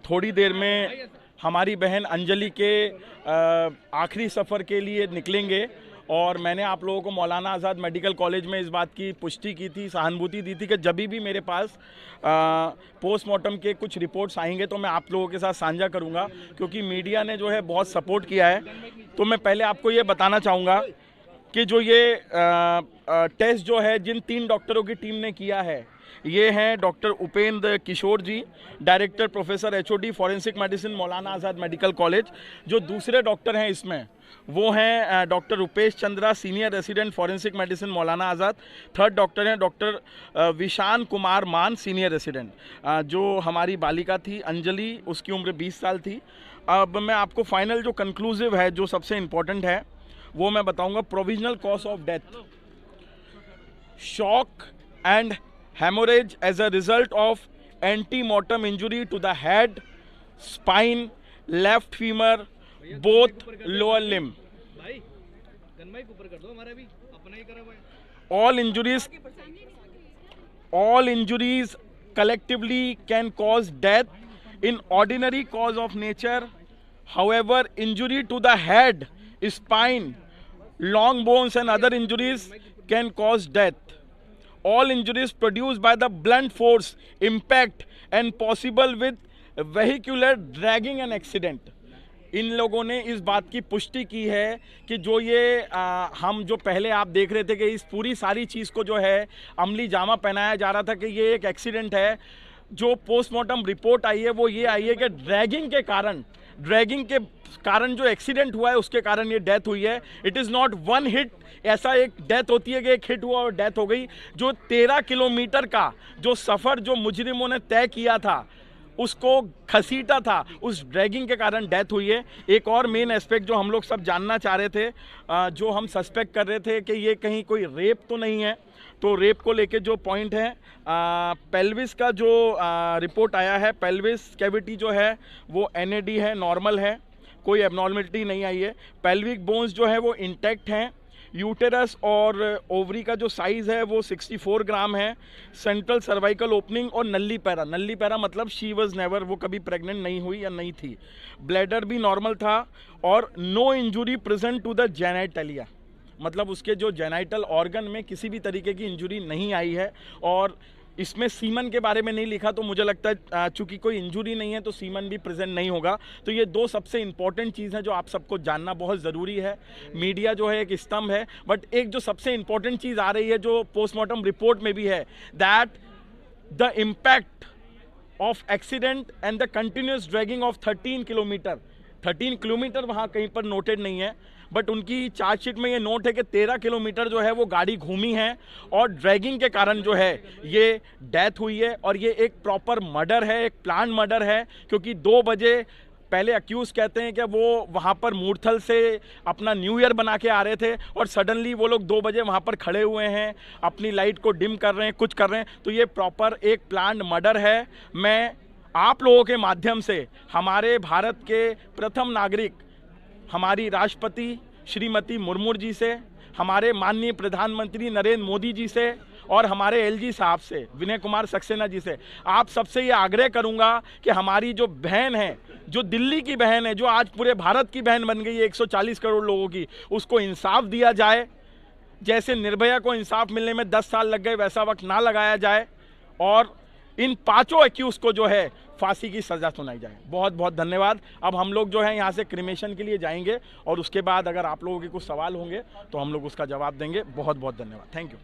थोड़ी देर में हमारी बहन अंजलि के आखिरी सफ़र के लिए निकलेंगे और मैंने आप लोगों को मौलाना आज़ाद मेडिकल कॉलेज में इस बात की पुष्टि की थी, सहानुभूति दी थी कि जब भी मेरे पास पोस्टमार्टम के कुछ रिपोर्ट्स आएंगे तो मैं आप लोगों के साथ साझा करूंगा, क्योंकि मीडिया ने जो है बहुत सपोर्ट किया है। तो मैं पहले आपको ये बताना चाहूँगा कि जो ये टेस्ट जो है जिन 3 डॉक्टरों की टीम ने किया है, ये हैं doctor Upendra Kishore ji, director professor HOD forensic medicine Maulana Azad medical college. जो दूसरे डॉक्टर हैं इसमें वो हैं doctor Rupesh Chandra, senior resident forensic medicine Maulana आज़ाद। थर्ड डॉक्टर हैं डॉक्टर विशान कुमार मान, सीनियर रेसिडेंट। जो हमारी बालिका थी अंजलि, उसकी उम्र 20 साल थी। अब मैं आपको फाइनल जो कंक्लूसिव है, जो सबसे इम्पोर्टेंट है, वो मैं बताऊंगा। Provisional cause of death shock and hemorrhage as a result of antemortem injury to the head, spine, left femur, both lower limb. All injuries collectively can cause death in ordinary cause of nature. However, injury to the head, spine, long bones and other injuries can cause death. All injuries produced by the blunt force impact and possible with vehicular dragging and accident. इन लोगों ने इस बात की पुष्टि की है कि जो ये हम जो पहले आप देख रहे थे कि इस पूरी सारी चीज़ को जो है अमली जामा पहनाया जा रहा था कि ये एक एक्सीडेंट है। जो पोस्टमार्टम रिपोर्ट आई है वो ये आई है कि ड्रैगिंग के कारण जो एक्सीडेंट हुआ है उसके कारण ये डेथ हुई है। It is not one hit. ऐसा एक डेथ होती है कि एक हिट हुआ और डेथ हो गई। जो 13 किलोमीटर का जो सफ़र जो मुजरिमों ने तय किया था, उसको घसीटा था, उस ड्रैगिंग के कारण डेथ हुई है। एक और मेन एस्पेक्ट जो हम लोग सब जानना चाह रहे थे, जो हम सस्पेक्ट कर रहे थे कि ये कहीं कोई रेप तो नहीं है, तो रेप को लेके जो पॉइंट है, पेल्विस का जो रिपोर्ट आया है, पेल्विस कैविटी जो है वो एनएडी है, नॉर्मल है, कोई एबनॉर्मलिटी नहीं आई है। पेल्विक बोन्स जो है वो इंटैक्ट हैं। यूटेरस और ओवरी का जो साइज़ है वो 64 ग्राम है। सेंट्रल सर्वाइकल ओपनिंग और नल्ली पैरा मतलब शी वॉज नेवर, वो कभी प्रेग्नेंट नहीं हुई या नहीं थी। ब्लैडर भी नॉर्मल था और no injury present to the genitalia, मतलब उसके जो जेनाइटल ऑर्गन में किसी भी तरीके की इंजुरी नहीं आई है। और इसमें सीमन के बारे में नहीं लिखा, तो मुझे लगता है चूंकि कोई इंजुरी नहीं है तो सीमन भी प्रेजेंट नहीं होगा। तो ये 2 सबसे इंपॉर्टेंट चीज़ हैं जो आप सबको जानना बहुत ज़रूरी है। मीडिया जो है एक स्तंभ है, बट एक जो सबसे इंपॉर्टेंट चीज़ आ रही है जो पोस्टमार्टम रिपोर्ट में भी है, that the impact of accident and the continuous dragging of 13 kilometre वहाँ कहीं पर नोटेड नहीं है, बट उनकी चार्जशीट में ये नोट है कि 13 किलोमीटर जो है वो गाड़ी घूमी है और ड्रैगिंग के कारण जो है ये डेथ हुई है। और ये एक प्रॉपर मर्डर है, एक प्लान मर्डर है, क्योंकि 2 बजे पहले अक्यूज़ कहते हैं कि वो वहाँ पर मूर्थल से अपना न्यू ईयर बना के आ रहे थे और सडनली वो लोग 2 बजे वहाँ पर खड़े हुए हैं, अपनी लाइट को डिम कर रहे हैं, कुछ कर रहे हैं। तो ये प्रॉपर एक प्लान मर्डर है। मैं आप लोगों के माध्यम से हमारे भारत के प्रथम नागरिक, हमारी राष्ट्रपति श्रीमती मुर्मू जी से, हमारे माननीय प्रधानमंत्री नरेंद्र मोदी जी से और हमारे एलजी साहब से, विनय कुमार सक्सेना जी से, आप सबसे ये आग्रह करूंगा कि हमारी जो बहन है, जो दिल्ली की बहन है, जो आज पूरे भारत की बहन बन गई है 140 करोड़ लोगों की, उसको इंसाफ दिया जाए। जैसे निर्भया को इंसाफ मिलने में 10 साल लग गए, वैसा वक्त ना लगाया जाए और इन 5 एक्यूज को जो है फांसी की सज़ा सुनाई जाए। बहुत बहुत धन्यवाद। अब हम लोग जो है यहाँ से क्रिमेशन के लिए जाएंगे और उसके बाद अगर आप लोगों के कुछ सवाल होंगे तो हम लोग उसका जवाब देंगे। बहुत बहुत धन्यवाद। Thank you.